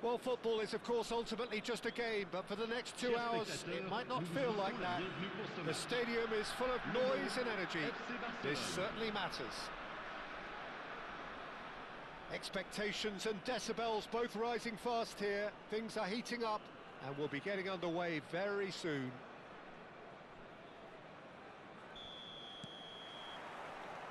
Well, football is, of course, ultimately just a game, but for the next 2 hours, it might not feel like that. The stadium is full of noise and energy. This certainly matters. Expectations and decibels both rising fast here. Things are heating up, and we'll be getting underway very soon.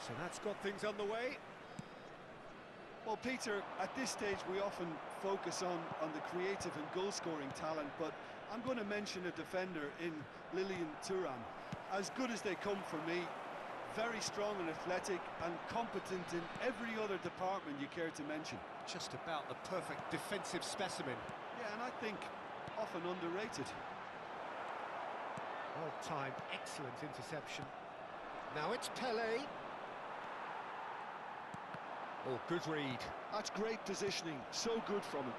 So that's got things underway. Well, Peter, at this stage we often focus on the creative and goal-scoring talent, but I'm going to mention a defender in Lilian thuram. As good as they come for me, very strong and athletic and competent in every other department you care to mention. Just about the perfect defensive specimen. Yeah, and I think often underrated. Well-timed, excellent interception. Now it's Pelé. Oh, good read. That's great positioning, so good from him.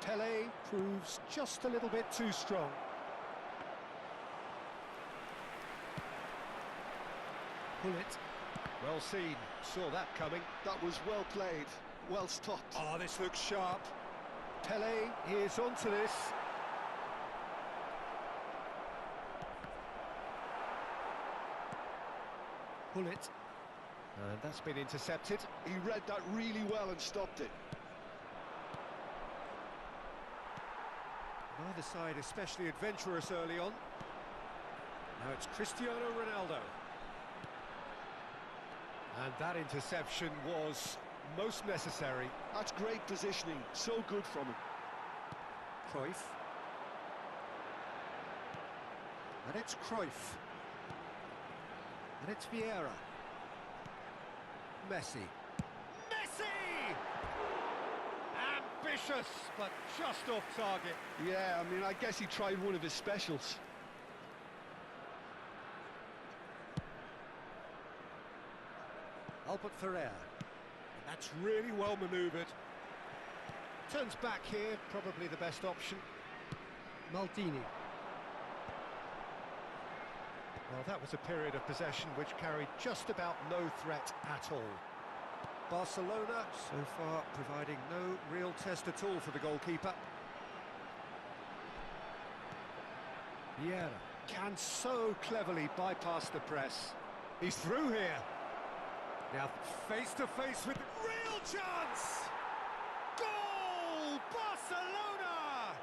Pelé proves just a little bit too strong. Pull it. Well seen, saw that coming. That was well played, well stopped. Oh, this looks sharp. Pelé is onto this. Pull it. And that's been intercepted. He read that really well and stopped it. Neither side especially adventurous early on. Now it's Cristiano Ronaldo. And that interception was most necessary. That's great positioning, so good from him. Cruyff. And it's Cruyff. And it's Vieira. Messi. Messi! Ambitious, but just off target. Yeah, I mean, I guess he tried one of his specials. Albert Ferrer. And that's really well manoeuvred. Turns back here, probably the best option. Maldini. Well, that was a period of possession which carried just about no threat at all. Barcelona, so far, providing no real test at all for the goalkeeper. Vieira can so cleverly bypass the press. He's through here. Now, face-to-face with real chance! Goal! Barcelona!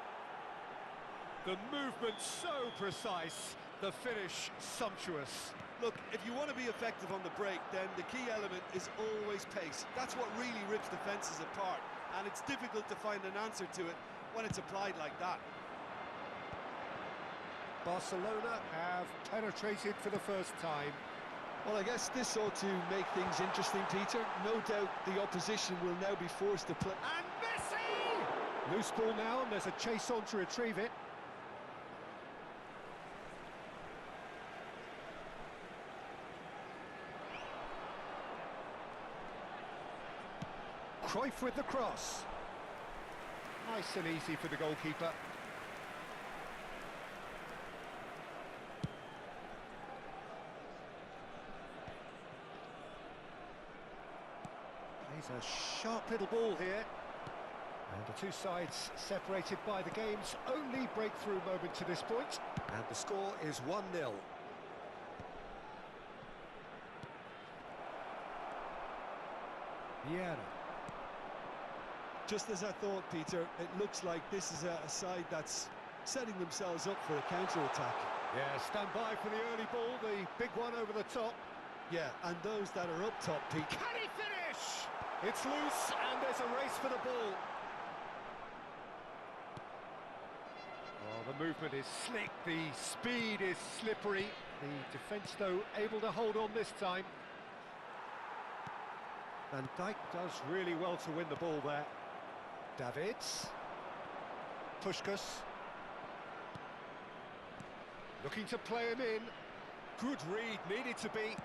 The movement so precise. The finish sumptuous. Look, if you want to be effective on the break, then the key element is always pace. That's what really rips defences apart, and it's difficult to find an answer to it when it's applied like that. Barcelona have penetrated for the first time. Well, I guess this ought to make things interesting, Peter. No doubt the opposition will now be forced to play. And Messi! Loose ball now, and there's a chase on to retrieve it. Cruyff with the cross. Nice and easy for the goalkeeper. Plays a sharp little ball here. And the two sides separated by the game's only breakthrough moment to this point. And the score is 1-0. Vieira. Just as I thought, Peter, it looks like this is a side that's setting themselves up for a counter-attack. Yeah, stand by for the early ball, the big one over the top. Yeah, and those that are up top, Pete. Can he finish? It's loose, and there's a race for the ball. Oh, the movement is slick, the speed is slippery. The defence, though, able to hold on this time. Van Dijk does really well to win the ball there. Davids. Puskás. Looking to play him in. Good read, needed to be.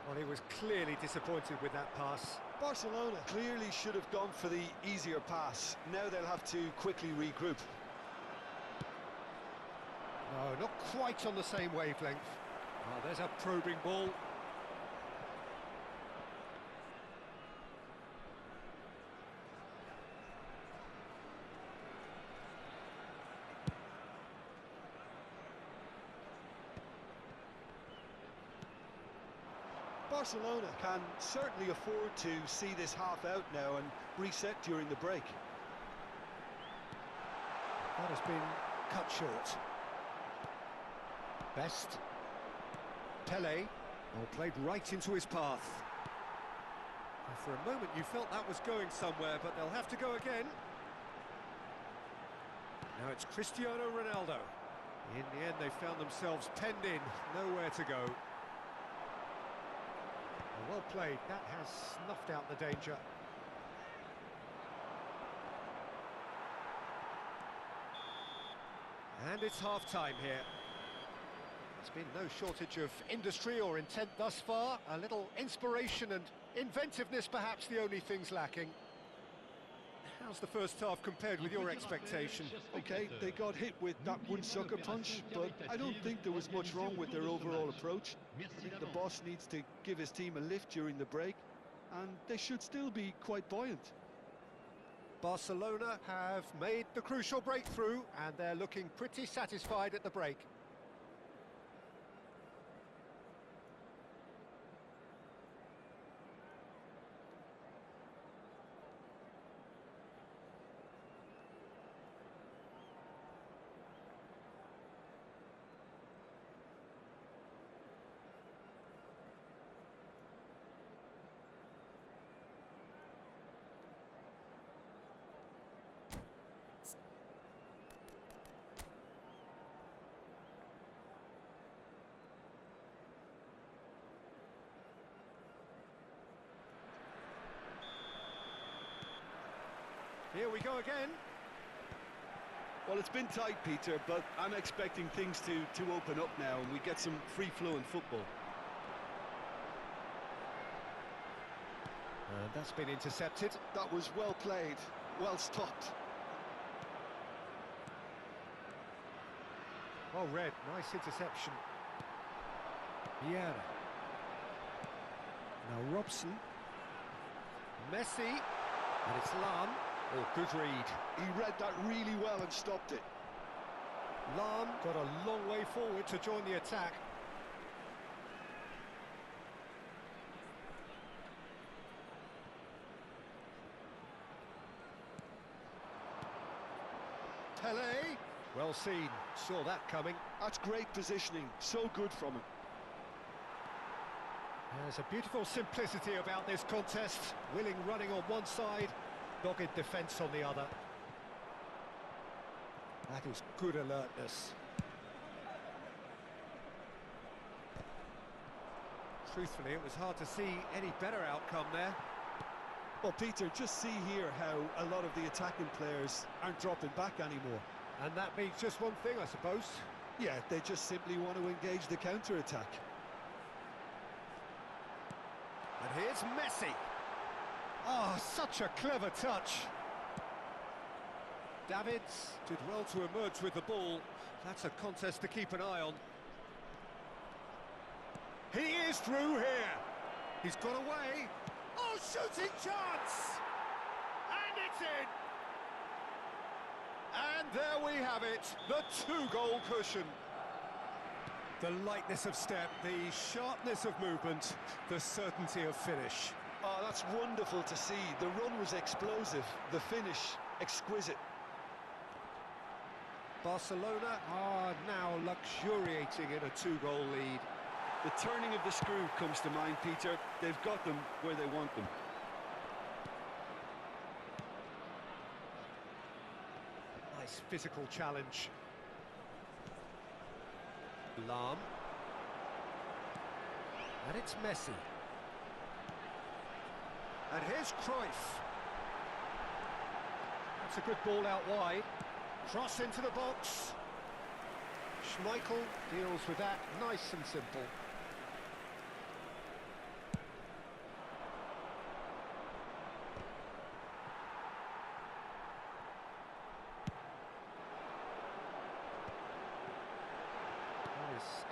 Well, he was clearly disappointed with that pass. Barcelona clearly should have gone for the easier pass. Now they'll have to quickly regroup. No, not quite on the same wavelength. Oh, there's a probing ball. Barcelona can certainly afford to see this half out now and reset during the break. That has been cut short. Best. Pele. Oh, played right into his path. And for a moment you felt that was going somewhere, but they'll have to go again. Now it's Cristiano Ronaldo. In the end they found themselves penned in, nowhere to go. Well played, that has snuffed out the danger. And it's half-time here. There's been no shortage of industry or intent thus far. A little inspiration and inventiveness perhaps the only things lacking. How's the first half compared with your expectation? Okay, they got hit with that one sucker punch, but I don't think there was much wrong with their overall approach. I think the boss needs to give his team a lift during the break, and they should still be quite buoyant. Barcelona have made the crucial breakthrough, and they're looking pretty satisfied at the break. Here we go again. Well, it's been tight, Peter, but I'm expecting things to open up now and we get some free-flowing football. And that's been intercepted. That was well played, well stopped. Oh, Red, nice interception. Vieira. Now Robson. Messi. And it's Lam. Oh, good read. He read that really well and stopped it. Lam got a long way forward to join the attack. Pele. Well seen. Saw that coming. That's great positioning. So good from him. There's a beautiful simplicity about this contest. Willing running on one side, dogged defence on the other. That is good alertness. Truthfully, it was hard to see any better outcome there. Well, Peter, just see here how a lot of the attacking players aren't dropping back anymore. And that means just one thing, I suppose. Yeah, they just simply want to engage the counter-attack. And here's Messi. Oh, such a clever touch. Davids did well to emerge with the ball. That's a contest to keep an eye on. He is through here. He's got away. Oh, shooting chance! And it's in! And there we have it, the two-goal cushion. The lightness of step, the sharpness of movement, the certainty of finish. Oh, that's wonderful to see. The run was explosive, the finish exquisite. Barcelona are now luxuriating in a two-goal lead. The turning of the screw comes to mind, Peter. They've got them where they want them. Nice physical challenge. Lam. And it's Messi. And here's Cruyff. That's a good ball out wide. Cross into the box. Schmeichel deals with that, nice and simple.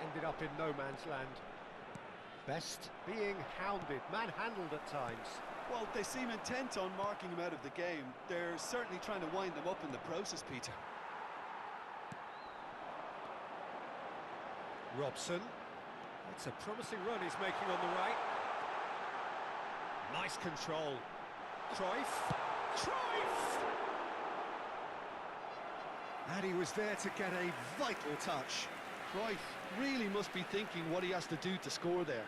Ended up in no man's land. Best being hounded, manhandled at times. Well, they seem intent on marking him out of the game. They're certainly trying to wind him up in the process, Peter. Robson. It's a promising run he's making on the right. Nice control. Cruyff. Cruyff! And he was there to get a vital touch. Cruyff really must be thinking what he has to do to score there.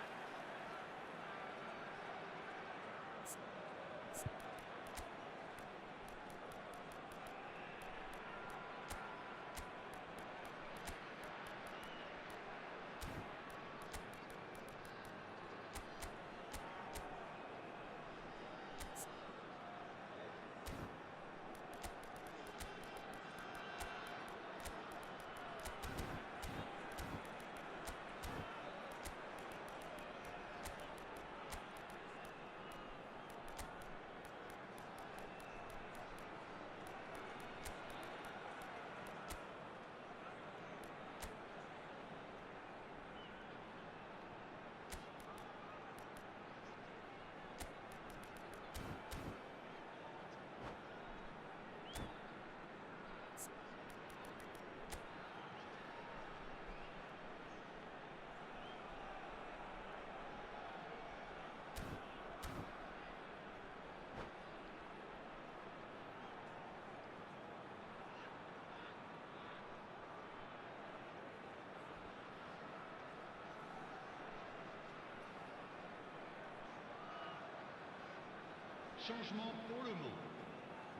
Changement pour le Mans.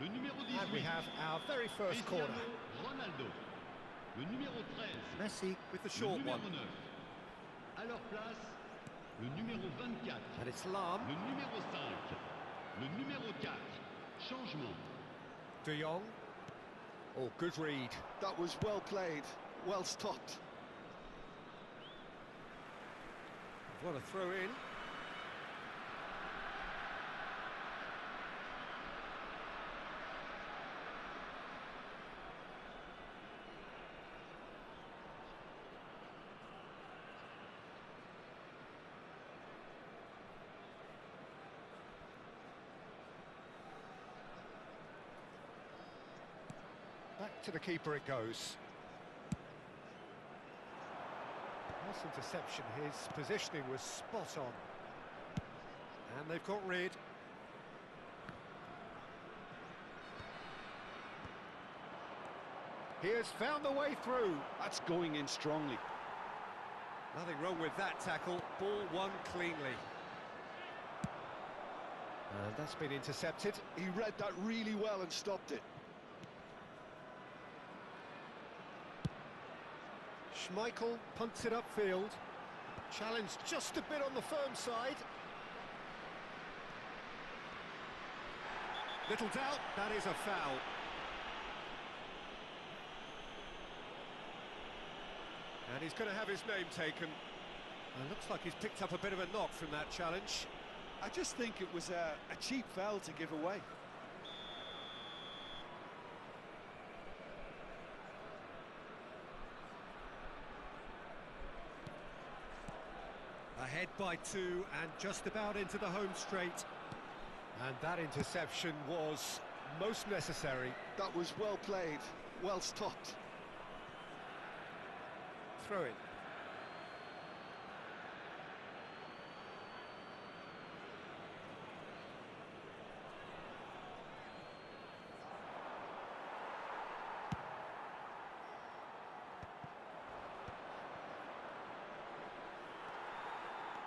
Le numéro 18. And we have our very first corner. Ronaldo. Le numéro 13. Messi with the short le numéro one. 9. À leur place, le numéro 24. And it's Lam. Le numéro 5. Le numéro 4. Changement. De Jong. Oh, good read. That was well played, well stopped. What a throw in. Back to the keeper it goes. Nice interception, his positioning was spot on. And they've got rid. He has found the way through. That's going in strongly. Nothing wrong with that tackle, ball won cleanly. And that's been intercepted. He read that really well and stopped it. Schmeichel punts it upfield. Challenged just a bit on the firm side. Little doubt, that is a foul. And he's going to have his name taken. And looks like he's picked up a bit of a knock from that challenge. I just think it was a cheap foul to give away. Ahead by 2 and just about into the home straight. And that interception was most necessary. That was well played, well stopped. Throw it.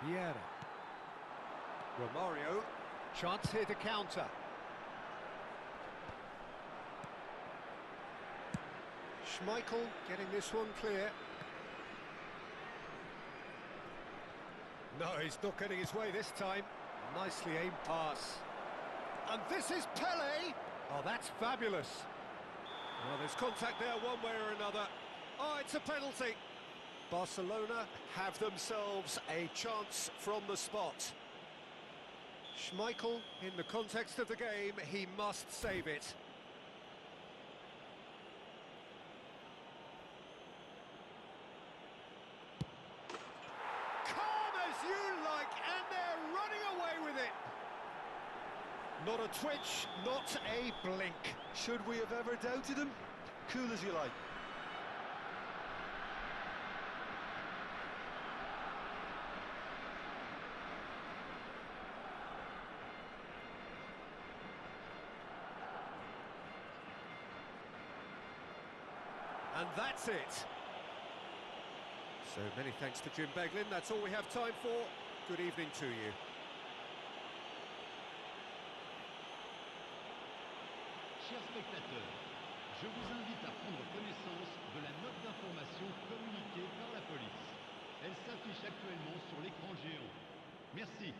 Vieira. Romario. Chance here to counter. Schmeichel getting this one clear. No, he's not getting his way this time. Nicely aimed pass. And this is Pele. Oh, that's fabulous. Well, there's contact there one way or another. Oh, it's a penalty. Barcelona have themselves a chance from the spot. Schmeichel, in the context of the game, he must save it. Calm as you like, and they're running away with it. Not a twitch, not a blink. Should we have ever doubted him? Cool as you like. And that's it. So many thanks to Jim Beglin. That's all we have time for. Good evening to you. Chers spectateurs, je vous invite à prendre connaissance de la note d'information communiquée par la police. Elle s'affiche actuellement sur l'écran géant. Merci.